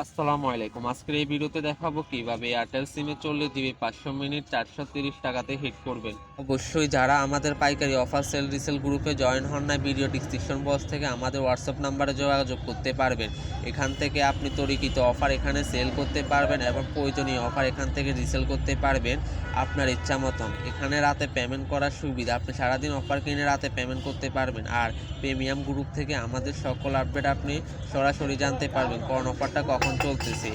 আসসালামু আলাইকুম। আজকের এই ভিডিওতে দেখাবো কিভাবে এয়ারটেল সিমে 40 জিবি 500 মিনিট 430 টাকাতে হিট করবেন। অবশ্যই যারা আমাদের পাইকারি অফার সেল রিসেল গ্রুপে জয়েন হন না, ভিডিও ডিসক্রিপশন বক্স থেকে আমাদের হোয়াটসঅ্যাপ নাম্বারে যোগাযোগ করতে পারবেন। এখান থেকে আপনি তরিকিত অফার এখানে সেল করতে পারবেন এবং প্রয়োজনীয় অফার এখান থেকে রিসেল করতে পারবেন আপনার ইচ্ছা মতন। এখানে রাতে পেমেন্ট করার সুবিধা, আপনি সারাদিন অফার কিনে রাতে পেমেন্ট করতে পারবেন। আর প্রিমিয়াম গ্রুপ থেকে আমাদের সকল আপডেট আপনি সরাসরি জানতে পারবেন কোন অফারটা কখন চলতেছে।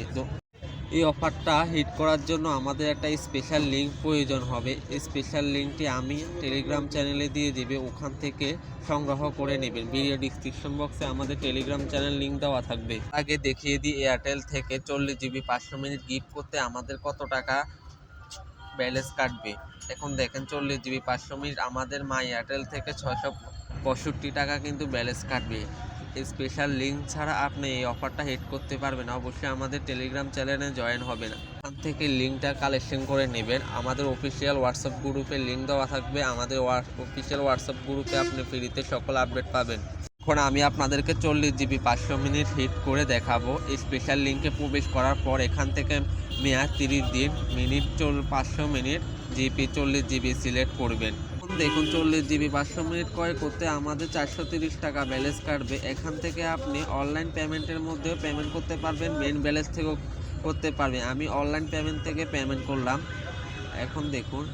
এই অফারটা হিট করার জন্য আমাদের একটা স্পেশাল লিঙ্ক প্রয়োজন হবে। এই স্পেশাল লিঙ্কটি আমি টেলিগ্রাম চ্যানেলে দিয়ে দিবে, ওখান থেকে সংগ্রহ করে নেবেন। ভিডিও ডিসক্রিপশন বক্সে আমাদের টেলিগ্রাম চ্যানেল লিঙ্ক দেওয়া থাকবে। আগে দেখিয়ে দিই এয়ারটেল থেকে 40 জিবি 500 মিনিট গিফট করতে আমাদের কত টাকা ব্যালেন্স কাটবে। এখন দেখেন 40 জিবি 500 মিনিট আমাদের মাই এয়ারটেল থেকে 665 টাকা কিন্তু ব্যালেন্স কাটবে। এই স্পেশাল লিঙ্ক ছাড়া আপনি এই অফারটা হিট করতে পারবেন। অবশ্যই আমাদের টেলিগ্রাম চ্যানেলে জয়েন হবেন, ওখান থেকে লিঙ্কটা কালেকশন করে নেবেন। আমাদের অফিসিয়াল হোয়াটসঅ্যাপ গ্রুপে লিঙ্ক দেওয়া থাকবে। আমাদের অফিসিয়াল হোয়াটসঅ্যাপ গ্রুপে আপনি ফ্রিতে সকল আপডেট পাবেন। এখন আমি আপনাদেরকে 40 জিবি 500 মিনিট হিট করে দেখাবো। এই স্পেশাল লিঙ্কে প্রবেশ করার পর এখান থেকে মেয়াদ 30 দিন, minute 500 minute, GP 40 GB select করবেন। দেখুন 40 জিবি 500 মিনিট ক্রয় করতে আমাদের 430 টাকা ব্যালেন্স কাটবে। এখান থেকে আপনি অনলাইন পেমেন্টের মধ্যেও পেমেন্ট করতে পারবেন, মেন ব্যালেন্স থেকেও করতে পারবেন। আমি অনলাইন পেমেন্ট থেকে পেমেন্ট করলাম। এখন দেখুন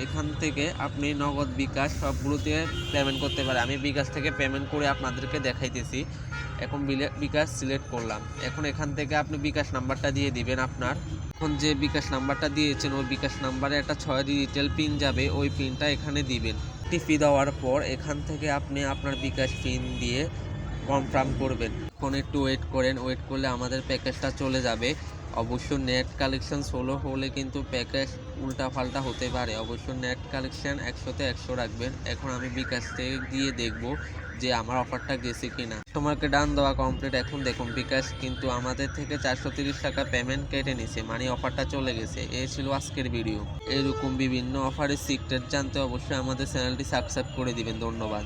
এখান থেকে আপনি নগদ, বিকাশ সবগুলোতে পেমেন্ট করতে পারেন। আমি বিকাশ থেকে পেমেন্ট করে আপনাদেরকে দেখাইতেছি। এখন বিকাশ সিলেক্ট করলাম। এখন এখান থেকে আপনি বিকাশ নাম্বারটা দিয়ে দিবেন আপনার। এখন যে বিকাশ নাম্বারটা দিয়েছেন ওই বিকাশ নাম্বারে একটা 6 ডিজিটাল পিন যাবে, ওই পিনটা এখানে দিবেন। টিপি দেওয়ার পর এখান থেকে আপনি আপনার বিকাশ পিন দিয়ে কনফার্ম করবেন। এখন একটু ওয়েট করেন, ওয়েট করলে আমাদের প্যাকেজটা চলে যাবে। অবশ্য নেট কালেকশন 16 হলে কিন্তু প্যাকেজ উল্টাপাল্টা হতে পারে। অবশ্য নেট কালেকশন 100-তে 100 রাখবেন। এখন আমি বিকাশ থেকে দিয়ে দেখব যে আমার অফারটা গেছে কিনা। তোমাকে ডান দেওয়া কমপ্লিট। এখন দেখুন বিকাশ কিন্তু আমাদের থেকে 430 টাকা পেমেন্ট কেটে নিছে, মানে অফারটা চলে গেছে। এই ছিল আজকের ভিডিও। এরকম বিভিন্ন অফারের সিক্রেট জানতে অবশ্যই আমাদের চ্যানেলটি সাবস্ক্রাইব করে দিবেন। ধন্যবাদ।